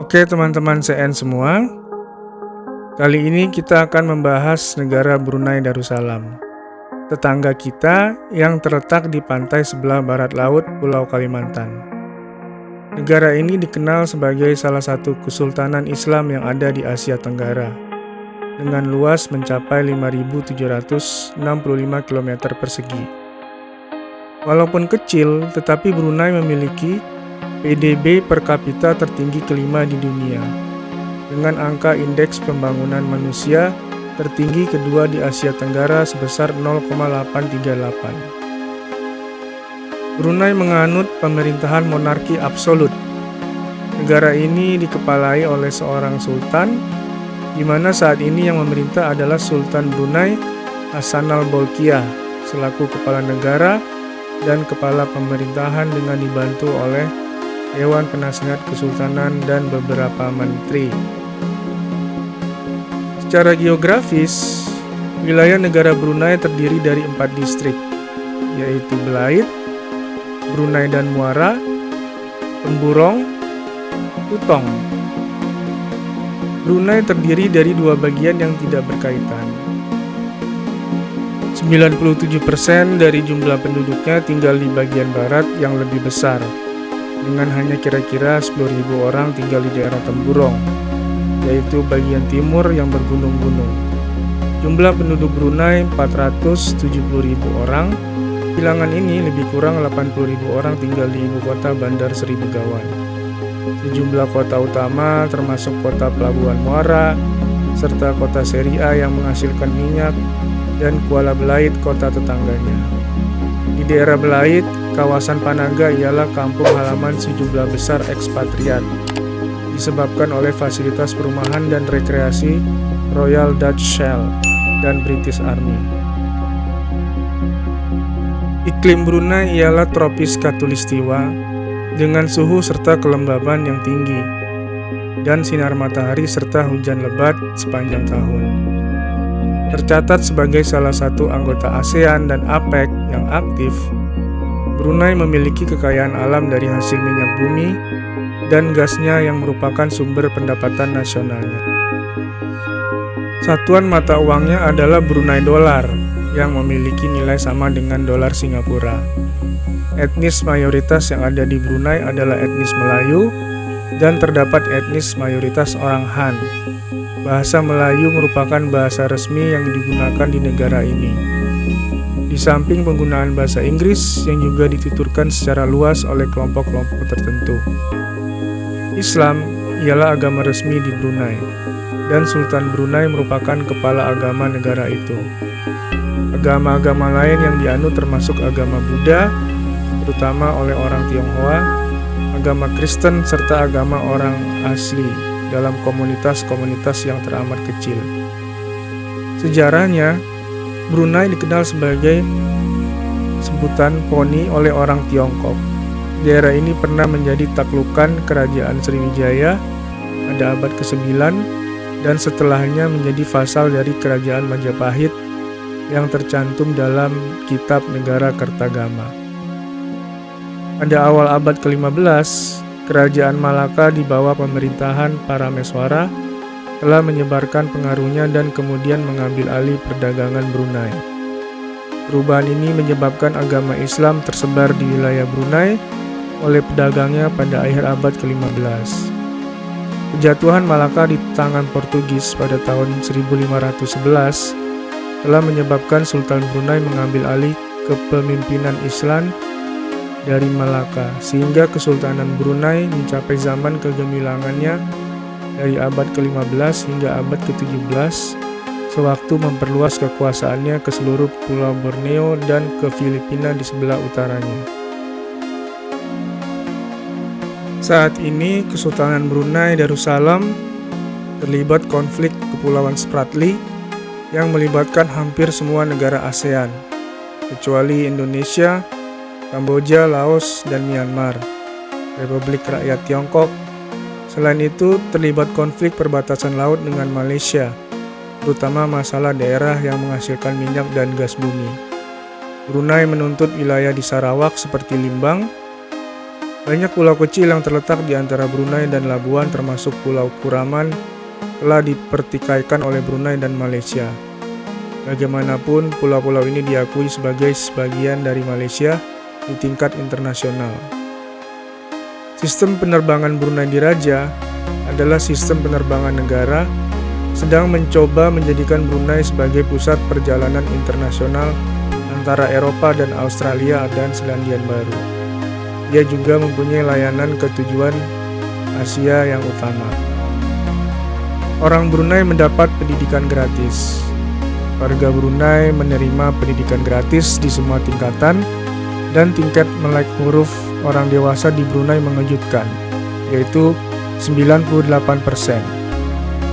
Oke teman-teman CN semua, kali ini kita akan membahas negara Brunei Darussalam, tetangga kita yang terletak di pantai sebelah barat laut Pulau Kalimantan. Negara ini dikenal sebagai salah satu kesultanan Islam yang ada di Asia Tenggara, dengan luas mencapai 5.765 km persegi. Walaupun kecil, tetapi Brunei memiliki PDB per kapita tertinggi kelima di dunia, dengan angka indeks pembangunan manusia tertinggi kedua di Asia Tenggara sebesar 0,838. Brunei menganut pemerintahan monarki absolut. Negara ini dikepalai oleh seorang sultan, di mana saat ini yang memerintah adalah Sultan Brunei Hassanal Bolkiah selaku kepala negara dan kepala pemerintahan dengan dibantu oleh Dewan Penasihat Kesultanan dan beberapa menteri. Secara geografis, wilayah negara Brunei terdiri dari 4 distrik, yaitu Belait, Brunei dan Muara, Temburong, Putong. Brunei terdiri dari 2 bagian yang tidak berkaitan. 97% dari jumlah penduduknya tinggal di bagian barat yang lebih besar, dengan hanya kira-kira 10.000 orang tinggal di daerah Temburong, yaitu bagian timur yang bergunung-gunung. Jumlah penduduk Brunei 470.000 orang. Bilangan ini lebih kurang 80.000 orang tinggal di ibu kota Bandar Seri Begawan. Sejumlah kota utama termasuk kota Pelabuhan Muara, serta kota Seri A yang menghasilkan minyak, dan Kuala Belait kota tetangganya. Di daerah Belait, kawasan Panaga ialah kampung halaman sejumlah besar ekspatriat, disebabkan oleh fasilitas perumahan dan rekreasi Royal Dutch Shell dan British Army. Iklim Brunei ialah tropis khatulistiwa dengan suhu serta kelembaban yang tinggi dan sinar matahari serta hujan lebat sepanjang tahun. Tercatat sebagai salah satu anggota ASEAN dan APEC yang aktif, Brunei memiliki kekayaan alam dari hasil minyak bumi dan gasnya yang merupakan sumber pendapatan nasionalnya. Satuan mata uangnya adalah Brunei Dolar yang memiliki nilai sama dengan dolar Singapura. Etnis mayoritas yang ada di Brunei adalah etnis Melayu dan terdapat etnis mayoritas orang Han. Bahasa Melayu merupakan bahasa resmi yang digunakan di negara ini. Di samping penggunaan bahasa Inggris yang juga dituturkan secara luas oleh kelompok-kelompok tertentu. Islam ialah agama resmi di Brunei, dan Sultan Brunei merupakan kepala agama negara itu. Agama-agama lain yang dianut termasuk agama Buddha, terutama oleh orang Tionghoa, agama Kristen, serta agama orang asli dalam komunitas-komunitas yang teramat kecil. Sejarahnya, Brunei dikenal sebagai sebutan Poni oleh orang Tiongkok. Daerah ini pernah menjadi taklukan Kerajaan Sriwijaya pada abad ke-9 dan setelahnya menjadi vasal dari Kerajaan Majapahit yang tercantum dalam Kitab Negara Kertagama. Pada awal abad ke-15, Kerajaan Malaka di bawah pemerintahan Parameswara telah menyebarkan pengaruhnya dan kemudian mengambil alih perdagangan Brunei. Perubahan ini menyebabkan agama Islam tersebar di wilayah Brunei oleh pedagangnya pada akhir abad ke-15. Kejatuhan Malaka di tangan Portugis pada tahun 1511 telah menyebabkan Sultan Brunei mengambil alih kepemimpinan Islam dari Malaka, sehingga Kesultanan Brunei mencapai zaman kegemilangannya dari abad ke-15 hingga abad ke-17, sewaktu memperluas kekuasaannya ke seluruh Pulau Borneo dan ke Filipina di sebelah utaranya. Saat ini, Kesultanan Brunei Darussalam terlibat konflik Kepulauan Spratly yang melibatkan hampir semua negara ASEAN, kecuali Indonesia, Kamboja, Laos, dan Myanmar, Republik Rakyat Tiongkok. Selain itu, terlibat konflik perbatasan laut dengan Malaysia, terutama masalah daerah yang menghasilkan minyak dan gas bumi. Brunei menuntut wilayah di Sarawak seperti Limbang, Banyak pulau kecil yang terletak di antara Brunei dan Labuan termasuk Pulau Kuraman telah dipertikaikan oleh Brunei dan Malaysia. Bagaimanapun, pulau-pulau ini diakui sebagai sebagian dari Malaysia di tingkat internasional. Sistem penerbangan Brunei Diraja adalah sistem penerbangan negara sedang mencoba menjadikan Brunei sebagai pusat perjalanan internasional antara Eropa dan Australia dan Selandia Baru. Ia juga mempunyai layanan ke tujuan Asia yang utama. Orang Brunei mendapat pendidikan gratis. Warga Brunei menerima pendidikan gratis di semua tingkatan dan tingkat melek huruf orang dewasa di Brunei mengejutkan, yaitu 98%.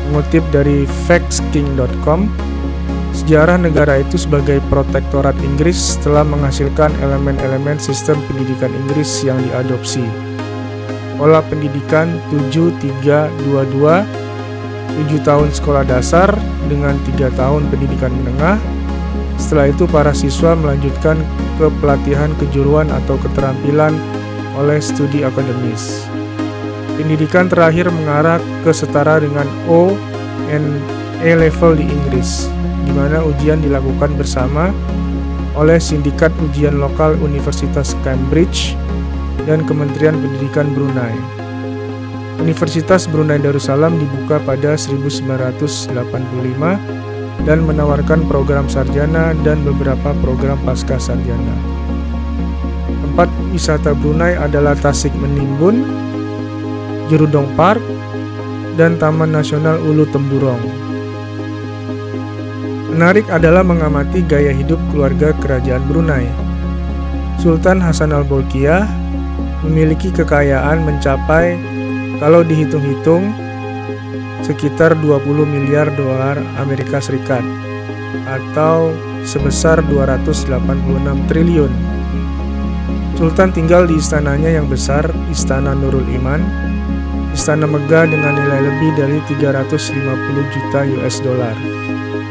Mengutip dari factsking.com, sejarah negara itu sebagai protektorat Inggris telah menghasilkan elemen-elemen sistem pendidikan Inggris yang diadopsi. Pola pendidikan 7-3-2-2, 7 tahun sekolah dasar dengan 3 tahun pendidikan menengah. Setelah itu para siswa melanjutkan ke pelatihan kejuruan atau keterampilan oleh studi akademis. Pendidikan terakhir mengarah ke setara dengan O and A level di Inggris, di mana ujian dilakukan bersama oleh Sindikat Ujian Lokal Universitas Cambridge dan Kementerian Pendidikan Brunei. Universitas Brunei Darussalam dibuka pada 1985 dan menawarkan program sarjana dan beberapa program pasca sarjana. Tempat wisata Brunei adalah Tasik Menimbun, Jerudong Park, dan Taman Nasional Ulu Temburong. Menarik adalah mengamati gaya hidup keluarga kerajaan Brunei. Sultan Hasan Al-Bolkiah memiliki kekayaan mencapai, kalau dihitung-hitung, sekitar 20 miliar dolar Amerika Serikat atau sebesar 286 triliun. Sultan tinggal di istananya yang besar, Istana Nurul Iman, istana megah dengan nilai lebih dari 350 juta US dollar,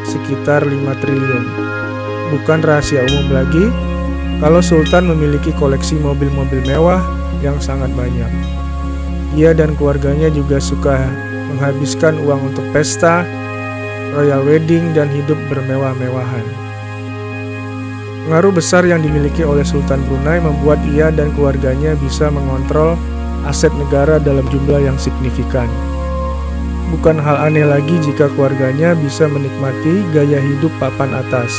sekitar 5 triliun. Bukan rahasia umum lagi kalau Sultan memiliki koleksi mobil-mobil mewah yang sangat banyak. Ia dan keluarganya juga suka menghabiskan uang untuk pesta, royal wedding, dan hidup bermewah-mewahan. Pengaruh besar yang dimiliki oleh Sultan Brunei membuat ia dan keluarganya bisa mengontrol aset negara dalam jumlah yang signifikan. Bukan hal aneh lagi jika keluarganya bisa menikmati gaya hidup papan atas.